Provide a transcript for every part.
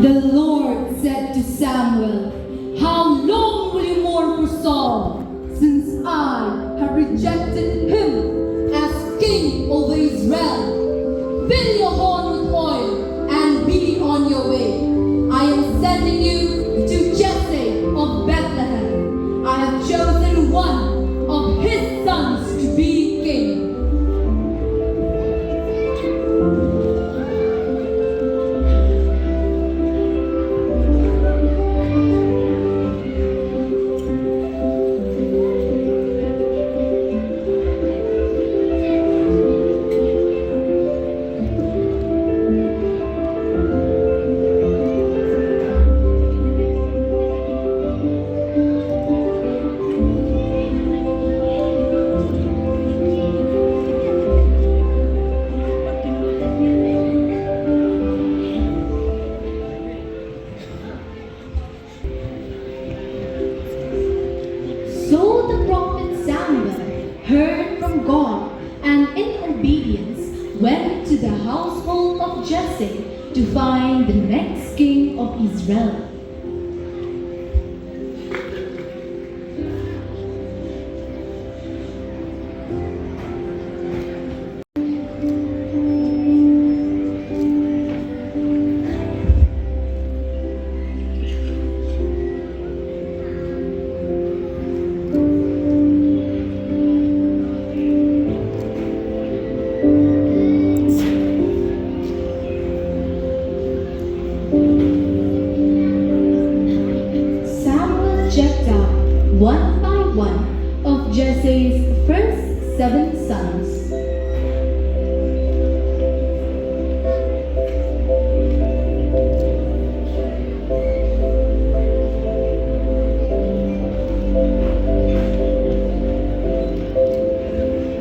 The Lord said to Samuel, "How long will you mourn for Saul, since I have rejected him as king over Israel? Fill your horn with oil and be on your way. I am sending you to Jesse of Bethlehem. I have chosen one of his sons to be king." So the prophet Samuel heard from God, and in obedience went to the household of Jesse to find the next king of Israel. Checked out one by one of Jesse's first 7 sons.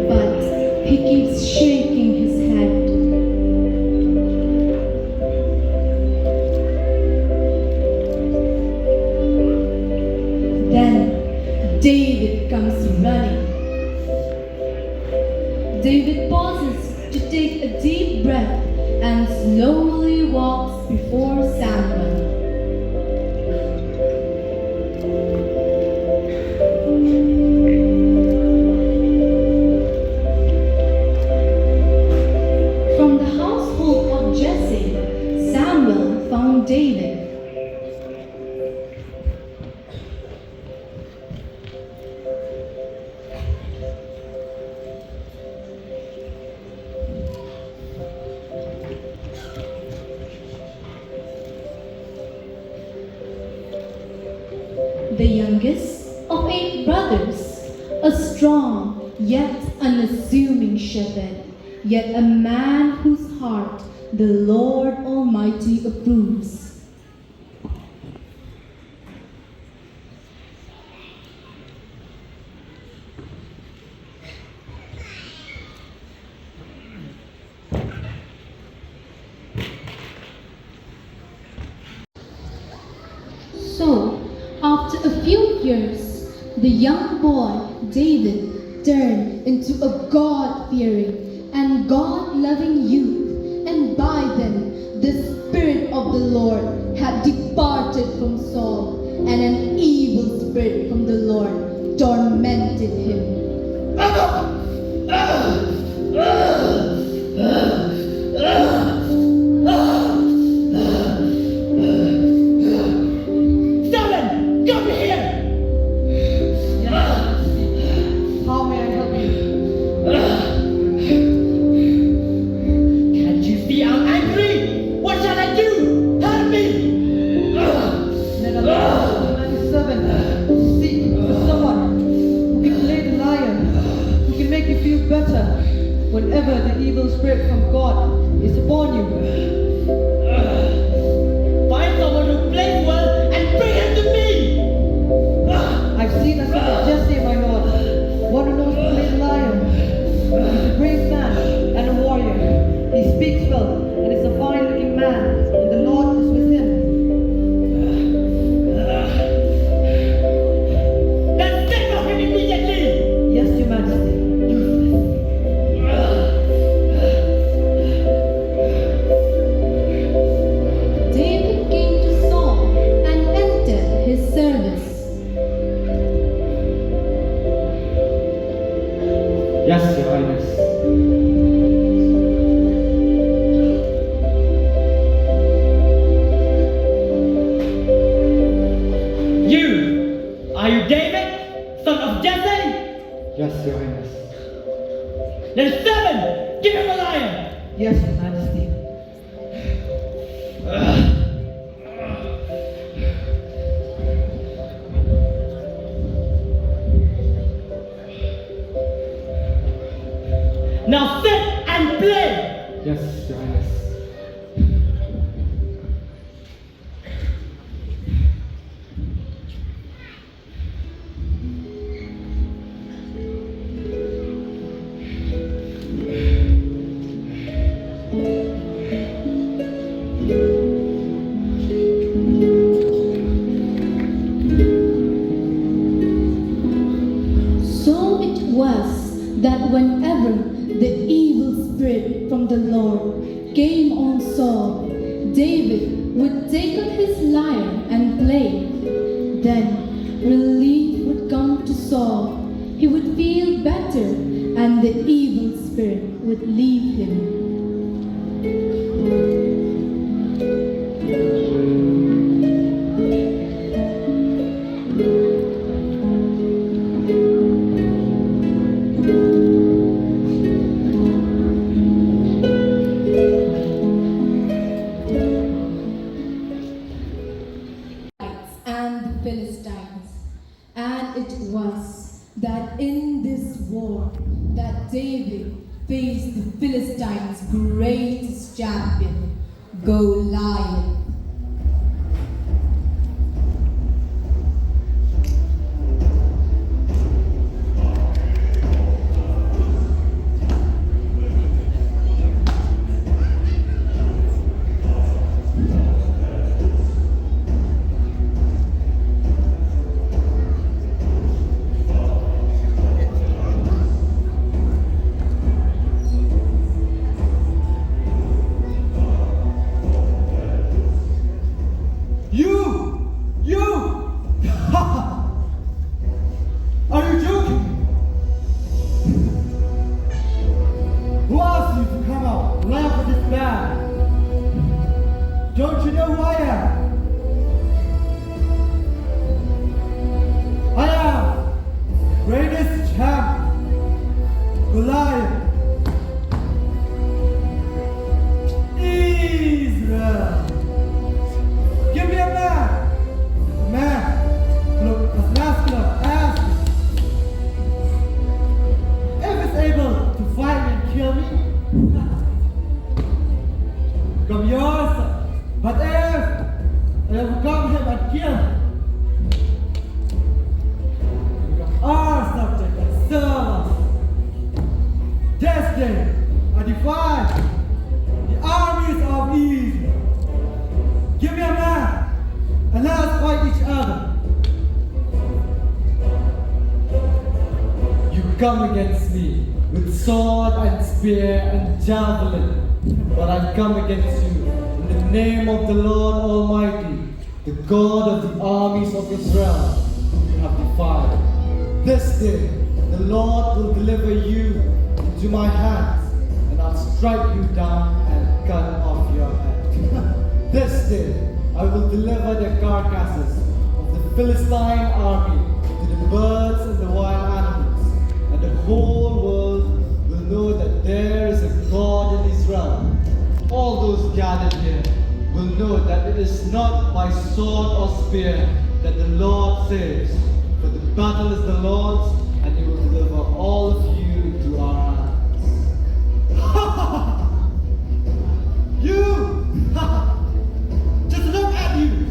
But he keeps shaking his head. Then David comes running. David pauses to take a deep breath and slowly walks before Samuel. From the household of Jesse, Samuel found David. The youngest of 8 brothers, a strong yet unassuming shepherd, yet a man whose heart the Lord Almighty approves. So, after a few years, the young boy David turned into a God-fearing and God-loving youth, and by then the Spirit of the Lord had departed from Saul, and an evil spirit from the Lord tormented him. Stephen, come here! How may I help you? Can't you see I'm angry? What shall I do? Help me! Let a man's servant seek for someone who can slay the lion, who can make you feel better whenever the evil spirit from God is upon you. Find someone who plays well and bring him to me! I've seen a son of Jesse, my lord, one who knows to slay the lion. He's a brave man and a warrior. He speaks well and is a fine-looking man, and the Lord is with him. Then send for him immediately! Yes, Your Majesty. David came to Saul and entered his service. Yes, Your Highness. You! Are you David, son of Jesse? Yes, Your Highness. Then seven! Give him a lion! Yes, Your Majesty. Now sit and play! Yes, Your Highness. So it was that whenever the evil spirit from the Lord came on Saul, David would take up his lyre and play. Then relief would come to Saul. He would feel better, and the evil spirit would leave him. And the Philistines. And it was that in this war that David faced the Philistines' greatest champion, Goliath. Are you joking? Who asked you to come out and laugh at this man? Don't you know who I am? I am the greatest champion, Goliath. Israel. Give me a man. A man who looks as masculine as me. If it's able to fight and kill me, become yours. But if I overcome him and kill him, become our subject and serve us. This day, I defy the armies of Israel. Give me a man, and let us fight each other. You come against me with sword and spear and javelin, but I come against you in the name of the Lord Almighty, the God of the armies of Israel, whom you have defied. This day the Lord will deliver you into my hands, and I'll strike you down and cut off your head. This day I will deliver the carcasses of the Philistine army to the birds and the wild animals, and the whole world will know that there is a God in Israel. All those gathered here will know that it is not by sword or spear that the Lord saves, for the battle is the Lord's, and He will deliver all of you into our hands. You! Just look at you!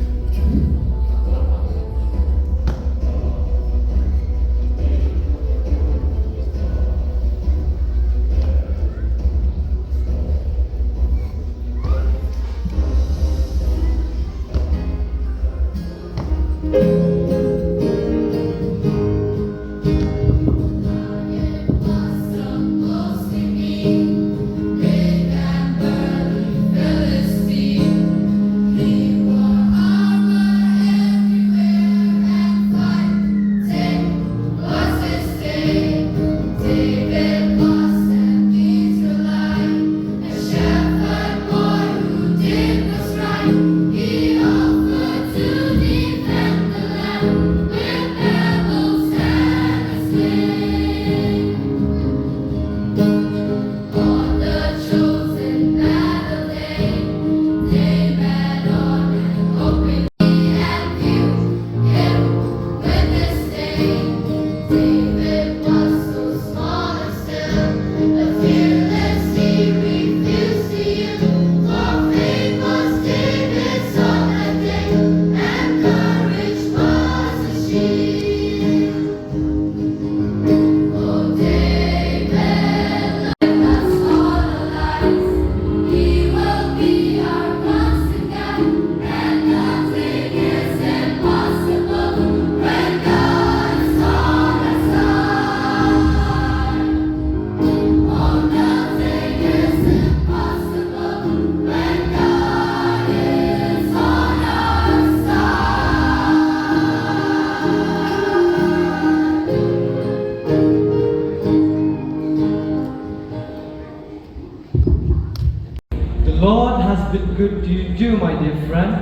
The Lord has been good to you too, my dear friend.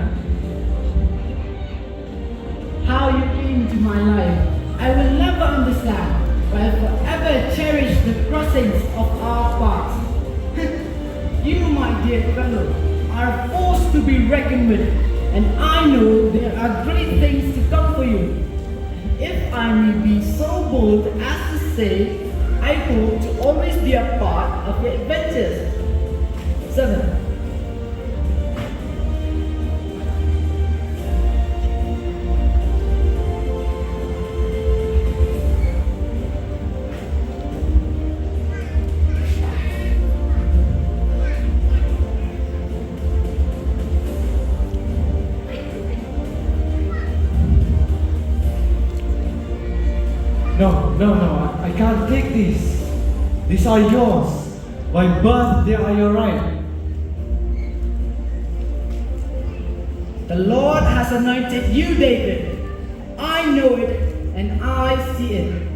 How you came into my life, I will never understand, but I forever cherish the crossings of our paths. You, my dear fellow, are a force to be reckoned with, and I know there are great things to come for you. If I may be so bold as to say, I hope to always be a part of your adventures. 7. No, I can't take these. These are yours. By birth, they are your right. The Lord has anointed you, David. I know it and I see it.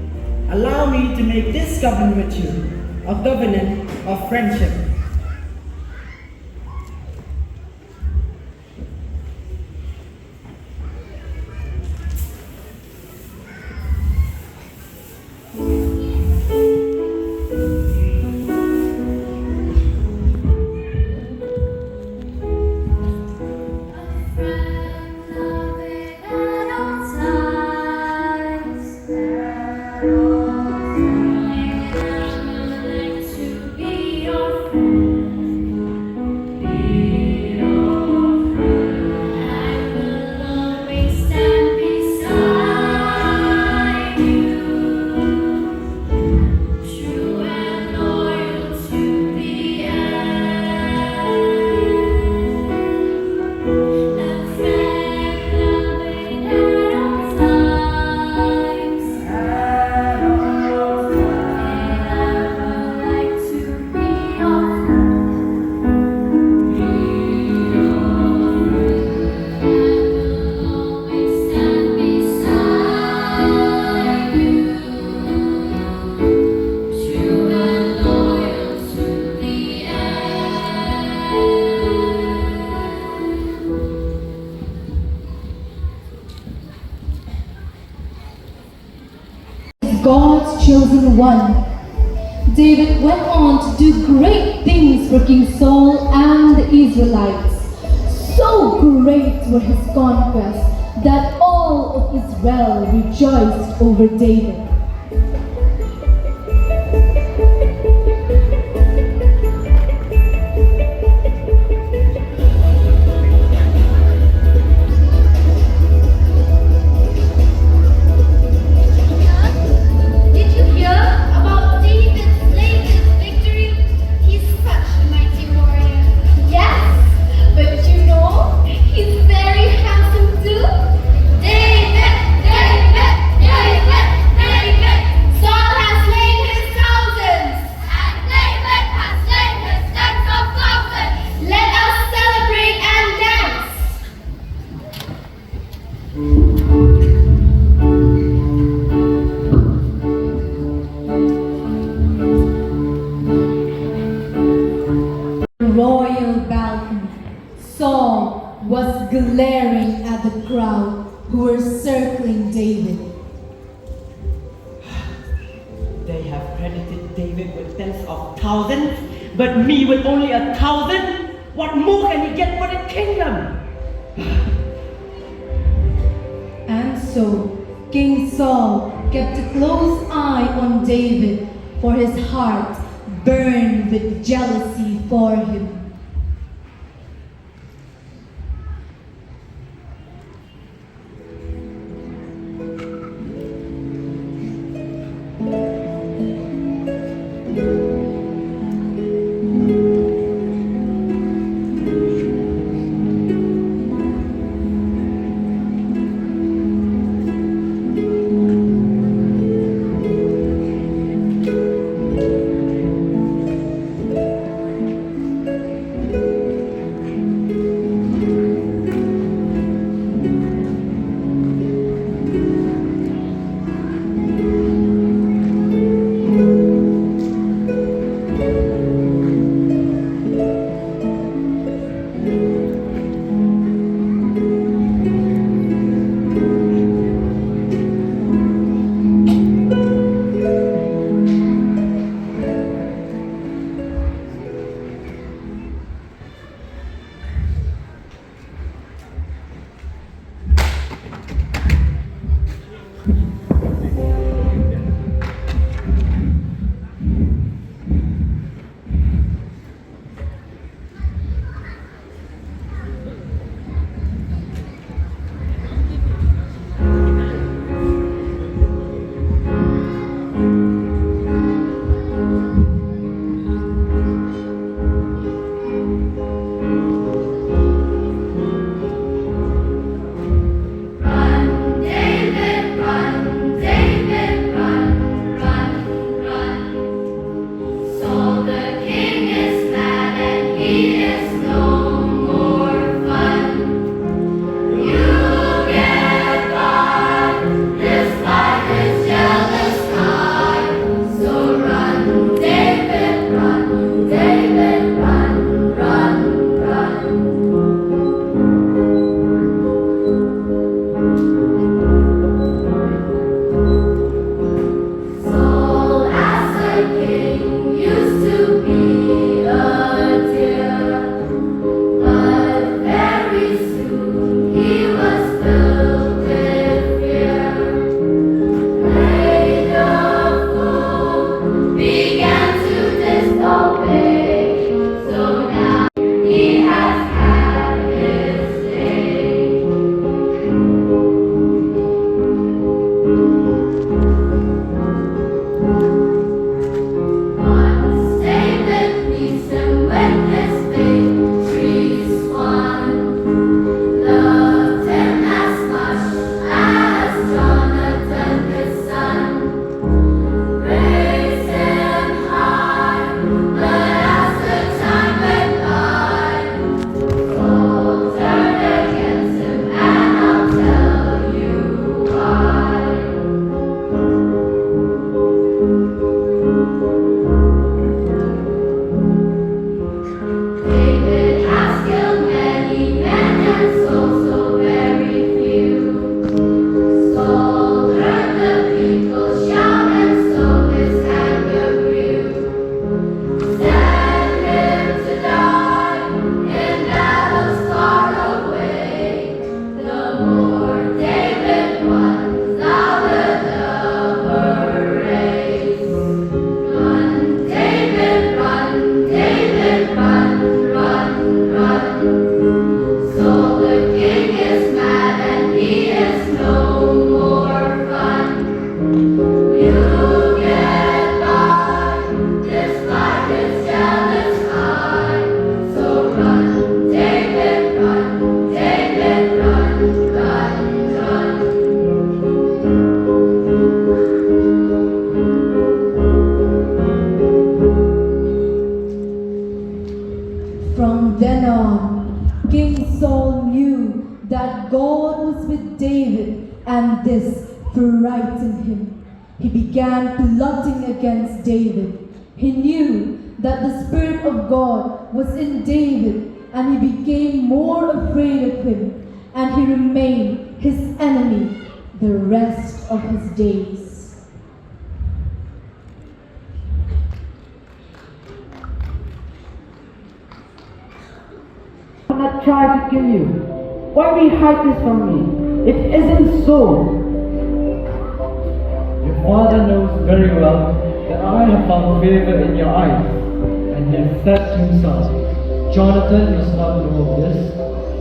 Allow me to make this covenant with you, a covenant of friendship. To be your friend. God's chosen one. David went on to do great things for King Saul and the Israelites. So great were his conquests that all of Israel rejoiced over David. Did you hear about David's latest victory? He's such a mighty warrior. Yes, but you know, he's very handsome too. David, David, David, David. Saul has slain his thousands, and David has slain his tens of thousands. Let us celebrate and dance. Royal balcony. Saul was glaring at the crowd who were circling David. They have credited David with tens of thousands, but me with only 1,000? What more can he get for the kingdom? And so King Saul kept a close eye on David, for his heart burned with jealousy for him. From then on, King Saul knew that God was with David, and this frightened him. He began plotting against David. He knew that the Spirit of God was in David, and he became more afraid of him, and he remained his enemy the rest of his days. I will not try to kill you. Why will you hide this from me? It isn't so. Your father knows very well that I have found favor in your eyes, and he has said to himself, Jonathan must not know of this,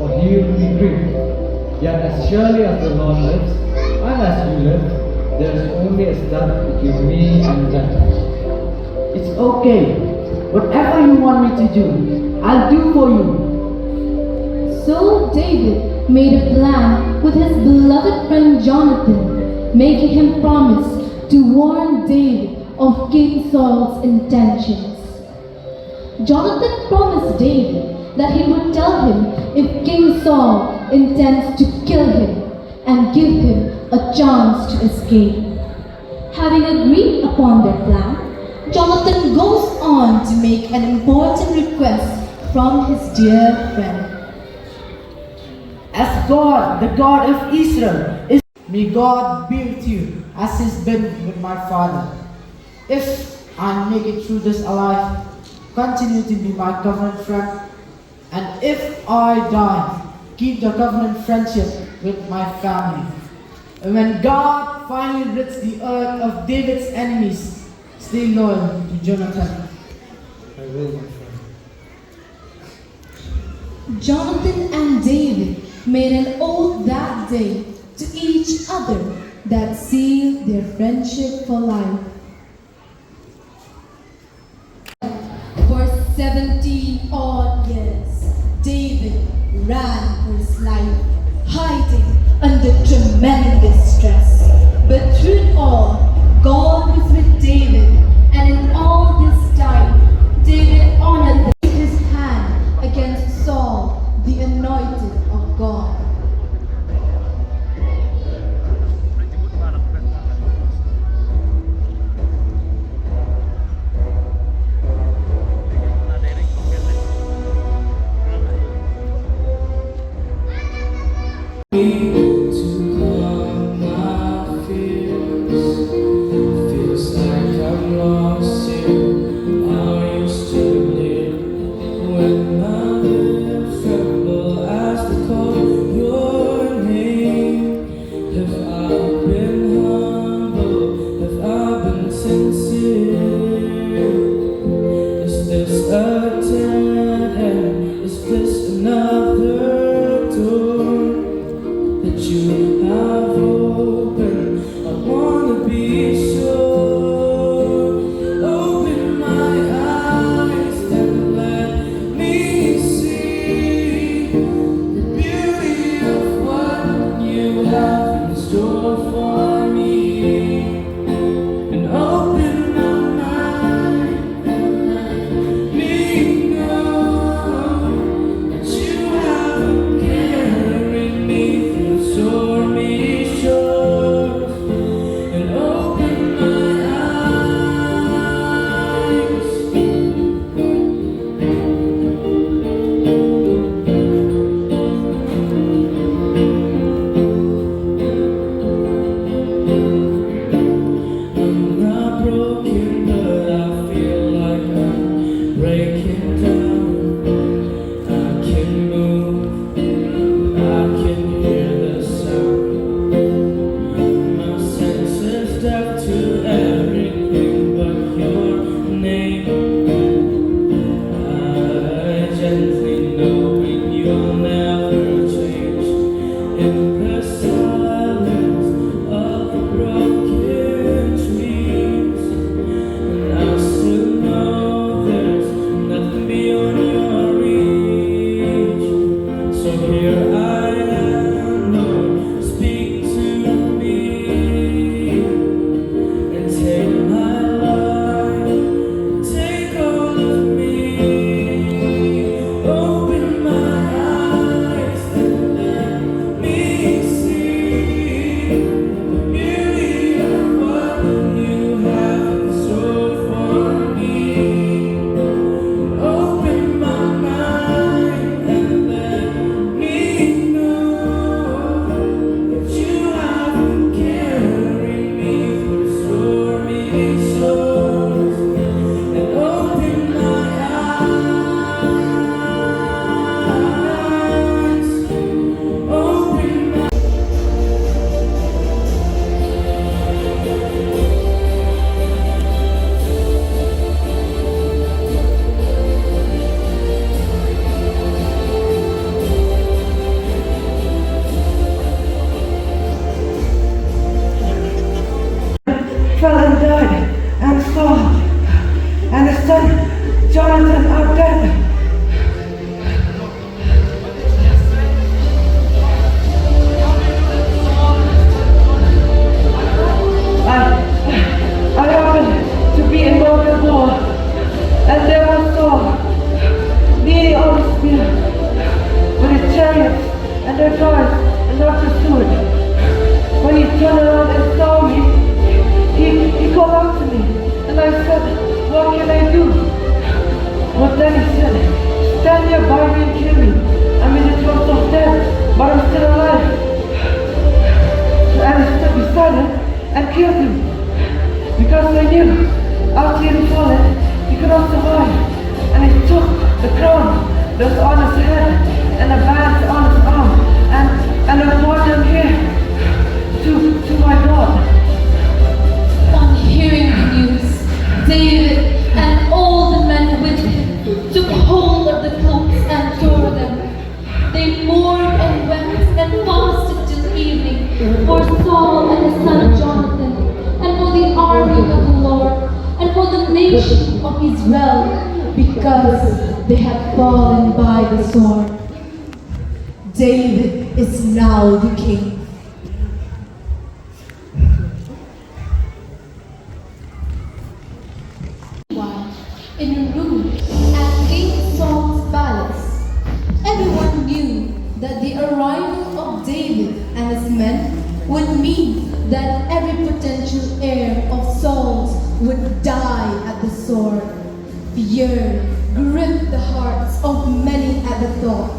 or he will be grieved. Yet as surely as the Lord lives, and as you live, there is only a step between me and death. It's okay. Whatever you want me to do, I'll do for you. So David made a plan with his beloved friend Jonathan, making him promise to warn David of King Saul's intentions. Jonathan promised David that he would tell him if King Saul intends to kill him and give him a chance to escape. Having agreed upon their plan, Jonathan goes on to make an important request from his dear friend. As God, the God of Israel, may God be with you as He's been with my father. If I make it through this alive, continue to be my covenant friend. And if I die, keep the covenant friendship with my family. And when God finally rids the earth of David's enemies, stay loyal to Jonathan. I will, my friend. Jonathan and David made an oath that day to each other that sealed their friendship for life. For 70 odd years, David ran for his life, hiding under tremendous stress. But through it all, God was with David, and in all this time, David honored his hand against Saul, the anointed of God. nearly out of spear, with his chariots and their guards and our pursued. When he turned around and saw me, he called out to me, and I said, what can I do? But then he said, stand here by me and kill me. I'm in the throes of death, but I'm still alive. And I stood beside him and killed him, because I knew after he had fallen, he could not survive. And he took the crown that was on his head and the bands on his arm, and I brought them here to my God. On hearing the news, David and all the men with him took hold of the cloaks and tore them. They mourned and wept and fasted till evening for Saul and his son Jonathan, and for the army of the Lord, and for the nation of Israel, because they had fallen by the sword. David is now the king. In a room at King Saul's palace, everyone knew that the arrival of David and his men would mean that every potential heir of Saul's would die at the sword. Fear gripped the hearts of many at the thought.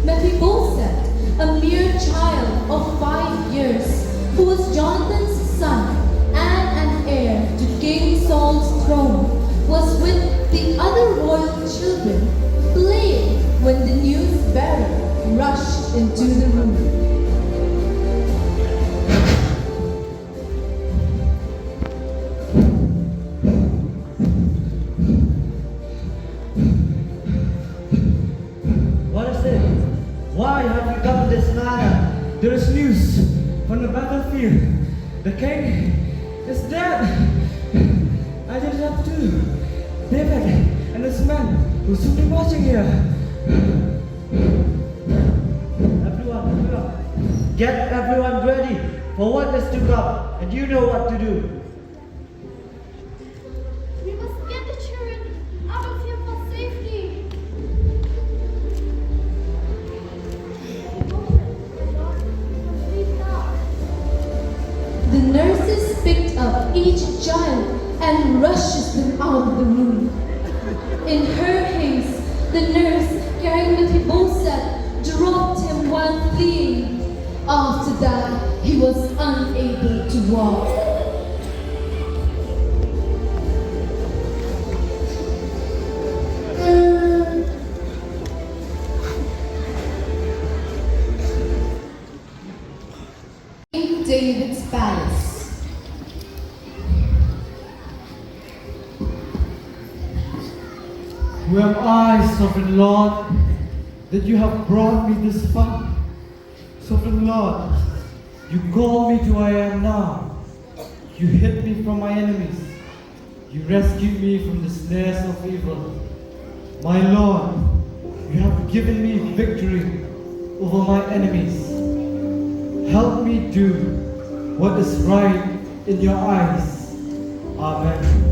Mephibosheth, a mere child of 5 years, who was Jonathan's son and an heir to King Saul's throne, was with the other royal children playing when the news bearer rushed into the room. What is it? Why have you come this manner? There is news from the battlefield. The king is dead. I just have to. David and his men will soon be marching here. Everyone, get everyone ready for what is to come, and you know what to do. We must get the children out of here for safety. The nurses picked up each child and rushes them out of the room. In her haste, the nurse carrying Mephibosheth dropped him while fleeing. After that, he was unable to walk. In David's palace. Who am I, Sovereign Lord, that you have brought me this far? Sovereign Lord, you called me to where I am now. You hid me from my enemies. You rescued me from the snares of evil. My Lord, you have given me victory over my enemies. Help me do what is right in your eyes. Amen.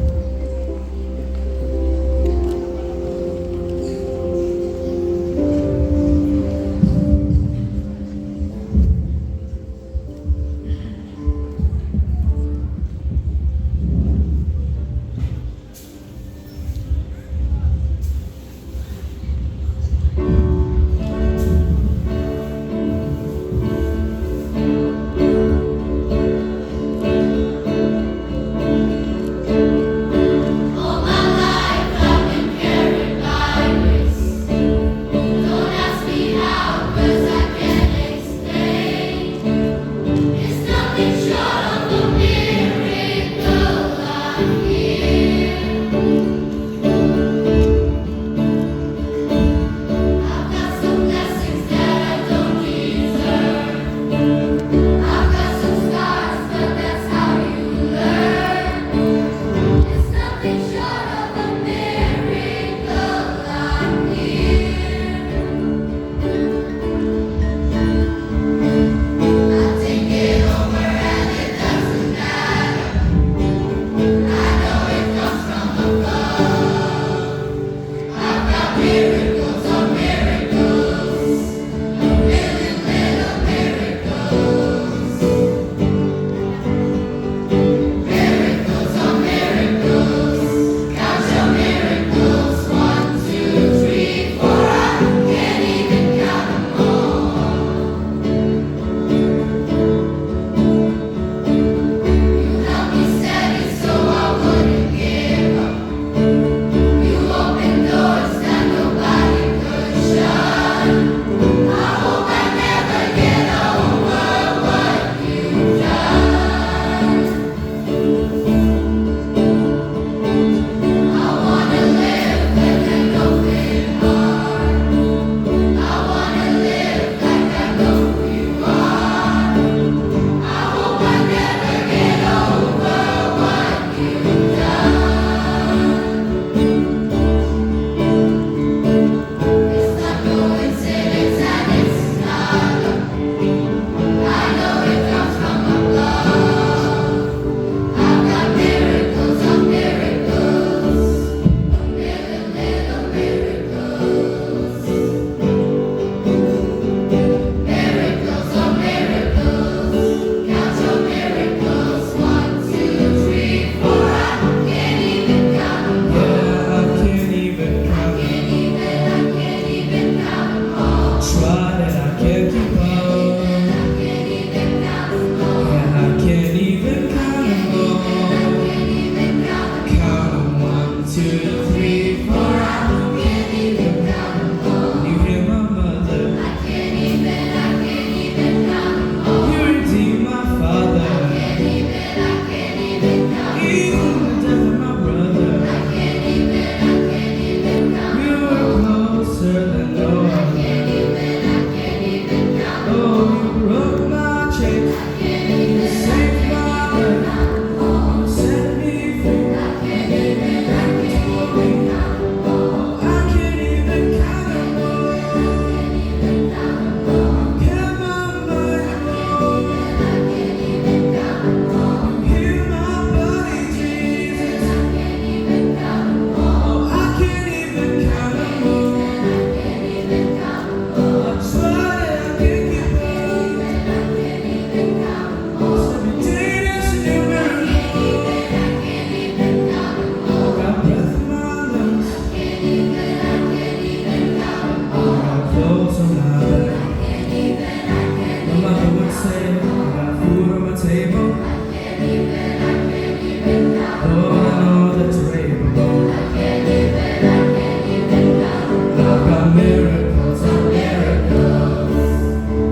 miracles on miracles.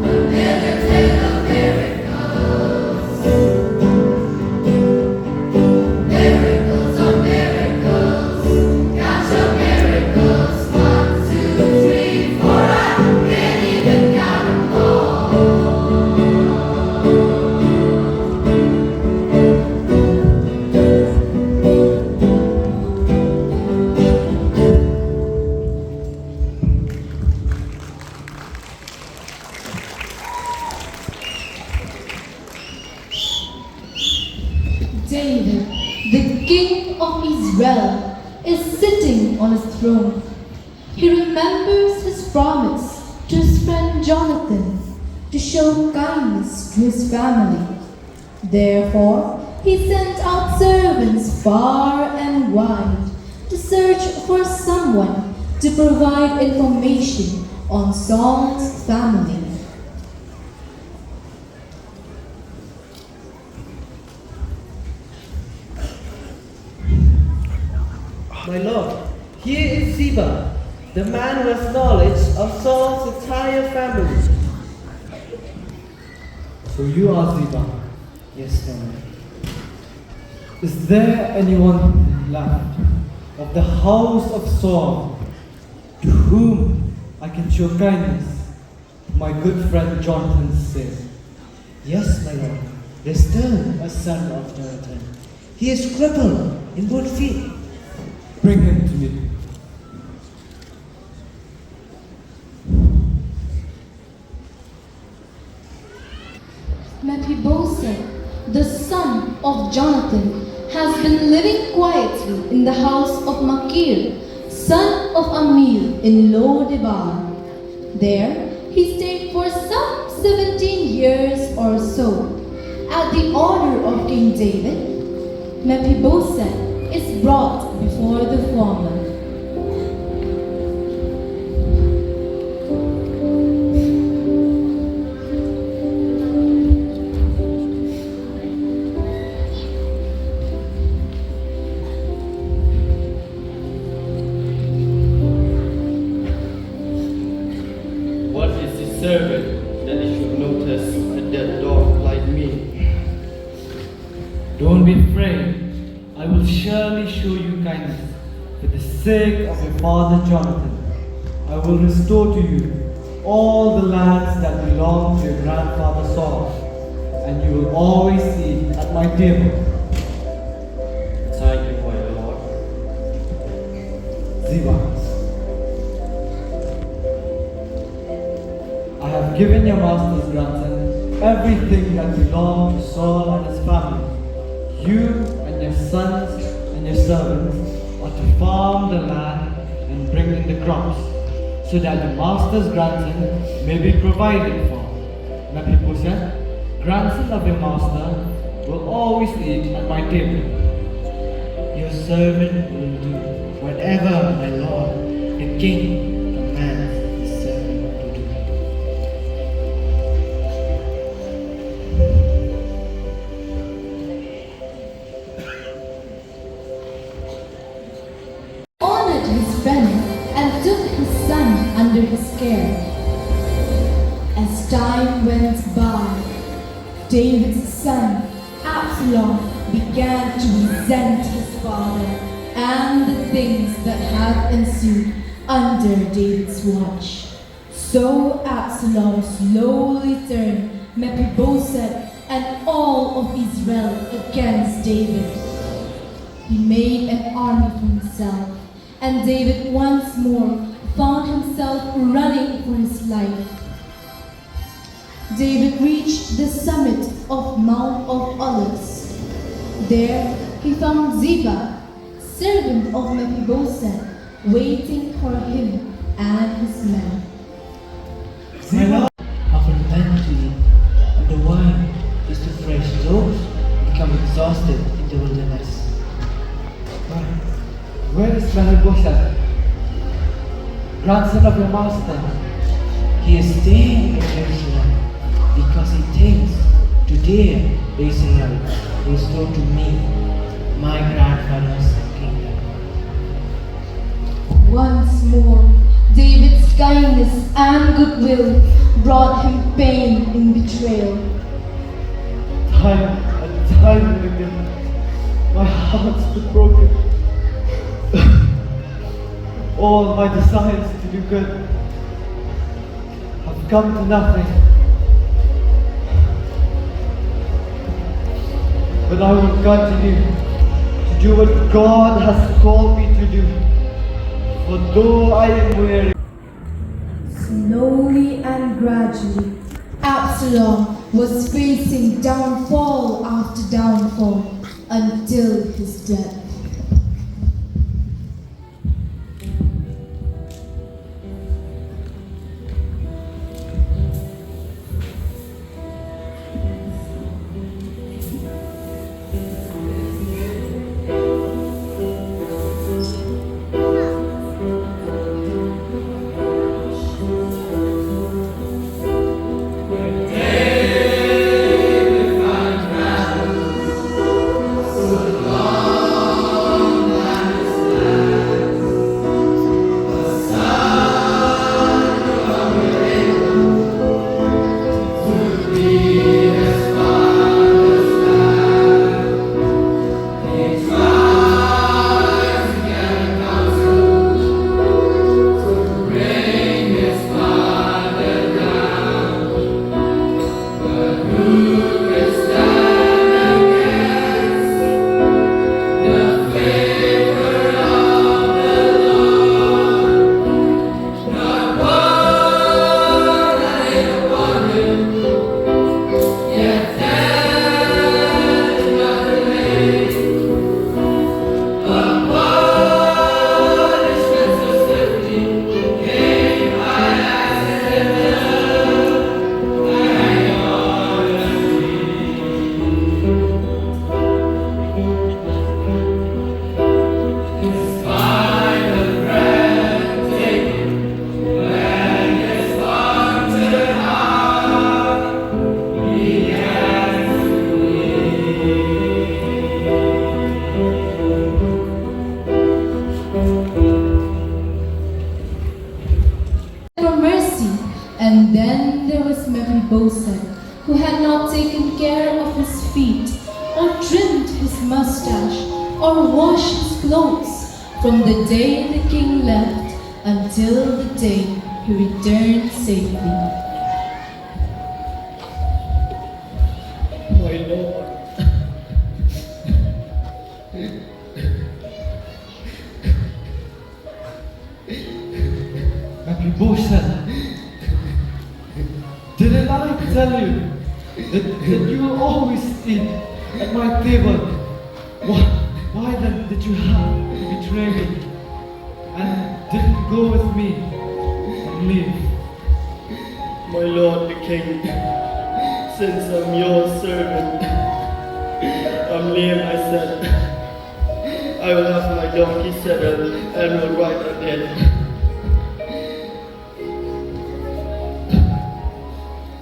Another tale of miracles. Miracles on miracles. Got your miracles. 1, 2, 3, 4. I can't even count them all. David, the king of Israel, is sitting on his throne. He remembers his promise to his friend Jonathan to show kindness to his family. Therefore, he sent out servants far and wide to search for someone to provide information on Saul's family. My lord, here is Ziba, the man who has knowledge of Saul's entire family. So you are Ziba. Yes, Lord. Is there anyone left of the house of Saul to whom I can show kindness? My good friend Jonathan said. Yes, my lord. There's still a son of Jonathan. He is crippled in both feet. Bring him to me. Mephibosheth, the son of Jonathan, has been living quietly in the house of Machir, son of Ammiel in Lo-debar. There he stayed for some 17 years or so. At the order of King David, Mephibosheth is brought before the foreman. What is the servant that he should notice a dead dog like me? Don't be afraid. I will surely show you kindness. For the sake of your father Jonathan, I will restore to you all the lands that belonged to your grandfather Saul, and you will always eat at my table. Thank you, my lord. Ziba, I have given your master's grandson everything that belonged to Saul and his family. You and your sons and your servants are to farm the land and bring in the crops, so that the master's grandson may be provided for. Mephibosheth, grandson of your master, will always eat at my table. Your servant will do whatever my lord, the king, commands his servant to do. Honored his friend and took his son under his care. As time went by, David's son Absalom began to resent his father and the things that had ensued under David's watch. So Absalom slowly turned Mephibosheth and all of Israel against David. He made an army for himself, and David once more found himself running for his life. David reached the summit of Mount of Olives. There he found Ziba, servant of Mephibosheth, waiting for him and his men. My lord, offer plenty, and the wine is to refresh those who become exhausted in the wilderness. Where is Mephibosheth, grandson of your master? He is staying in Jerusalem because he thinks today the Israelites will restore to me my grandfather's kingdom. Once more, David's kindness and goodwill brought him pain in betrayal. Time and time again, my heart's been broken. All my desires to do good have come to nothing. But I will continue to do what God has called me to do. For though I am weary, Slowly and gradually, Absalom was facing downfall after downfall until his death. And then there was Mephibosheth, who had not taken care of his feet, or trimmed his mustache, or washed his clothes, from the day the king left until the day he returned safely. my Lord, Mephibosheth, didn't I tell you that you will always eat at my table? Why then did you have to betray me and didn't go with me and leave? My Lord the King, since I'm your servant, I'm lame, I said. I will have my donkey saddled and will ride ahead,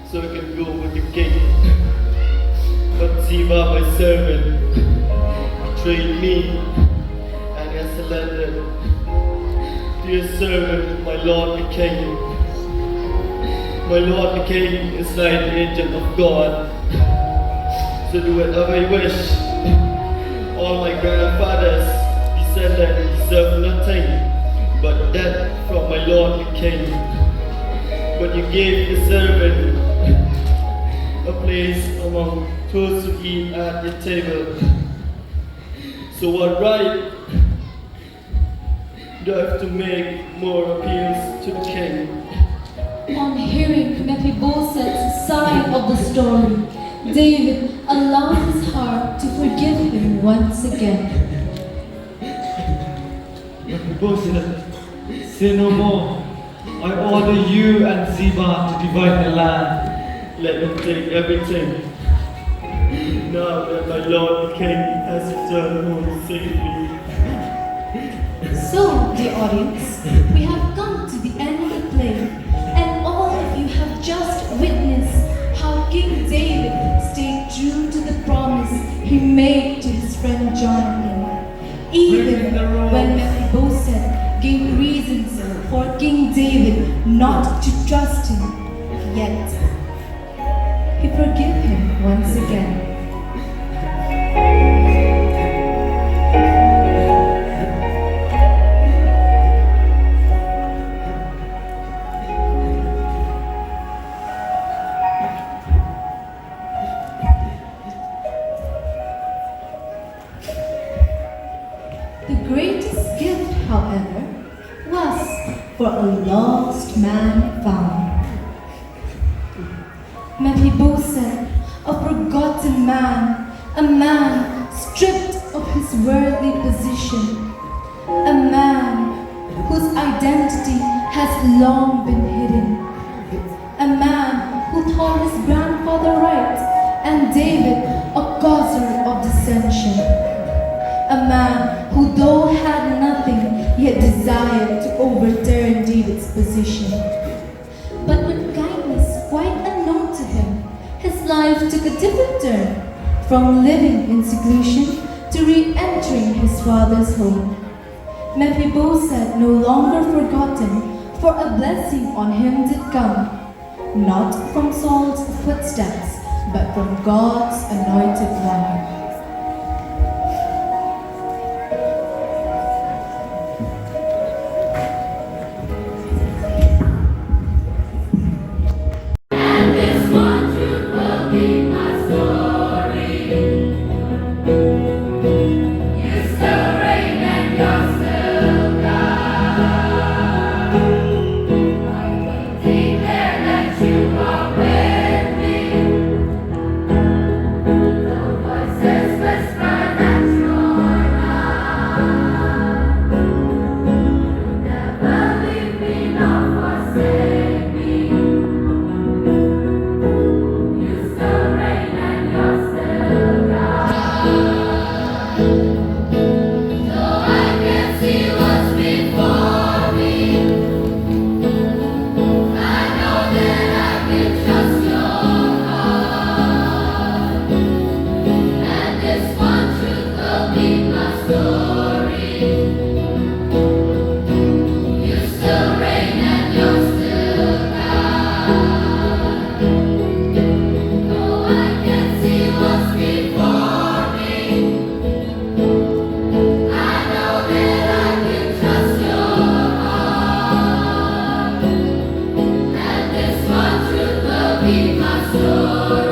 so I can go with the king. But Ziba, my servant, betrayed me and has surrendered to your servant, my Lord the King. My Lord the King is like the agent of God, so do whatever you wish. All my grandfathers descended deserve nothing but death from my Lord the King. But you gave the servant a place among those who eat at your table. So what right do I have to make more appeals to the king? On hearing Mephibosheth's side of the story, David allowed his heart to forgive him once again. Mephibosheth, say no more. I order you and Ziba to divide the land. Let them take everything. Now that my Lord the King has returned home safely. So, dear audience, we have come to the end of the play, and all of you have just witnessed how King David stayed true to the promise he made to his friend Jonathan. Even when Mephibosheth gave reasons for King David not to trust him, yet he forgave him once again. The greatest gift, however, was for a lost man found. Mephibosheth, a forgotten man, a man stripped of his worldly position, a man whose identity has long been hidden, a man who thought his grandfather right and David a causer of dissension, a man who though had nothing yet desired to overturn David's position. But with kindness quite unknown to him, his life took a different turn, from living in seclusion to re-entering his father's home. Mephibosheth, no longer forgotten, for a blessing on him did come, not from Saul's footsteps, but from God's anointed one. This one truth will be my story. You still reign and you're still God. I will declare that you are with me. The voices whisper that you're not. You never leave me nor forsake me. You still reign and you're still God. Though I can't see what's before me, I know that I can trust your heart. And this one truth will be my story. You still reign and you're still God. Though I can't see what's before me, I know that I can trust your heart. And this one truth will be my story.